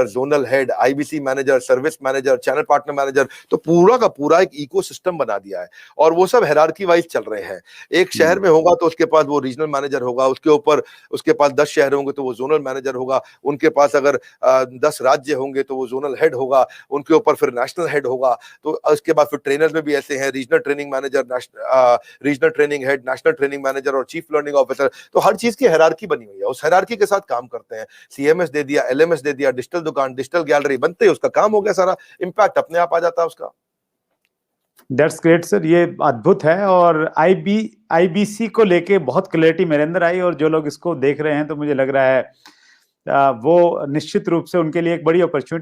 zonal head, IBC manager, service manager, channel partner manager, तो पूरा का पूरा एक इकोसिस्टम बना दिया है। और वो सब हायरार्की वाइज चल रहे हैं। एक शहर में होगा तो उसके पास वो रीजनल मैनेजर होगा, उसके ऊपर उसके पास 10 शहर होंगे तो वो जोनल मैनेजर होगा, उनके पास अगर 10 राज्य होंगे तो वो जोनल हेड होगा, उनके ऊपर फिर नेशनल हेड होगा। तो उसके बाद फिर ट्रेनर्स में भी ऐसे हैं, regional training manager, regional training head, national training manager और चीफ लर्निंग ऑफिसर। तो हर चीज की हायरार्की बनी हुई है, उस हायरार्की के साथ काम करते हैं। सीएमएस दे दिया, एलएमएस दे दिया, डिजिटल दुकान, डिजिटल गैलरी बनते ही उसका काम हो गया, सारा इंपैक्ट अपने आप आ जाता है उसका। दैट्स ग्रेट सर, ये अद्भुत है। और आईबीसी को लेके बहुत क्लैरिटी मेरे अंदर आई, और जो लोग इसको देख रहे हैं तो मुझे लग रहा है वो निश्चित रूप से उनके लिए एक बड़ी अपॉर्चुनिटी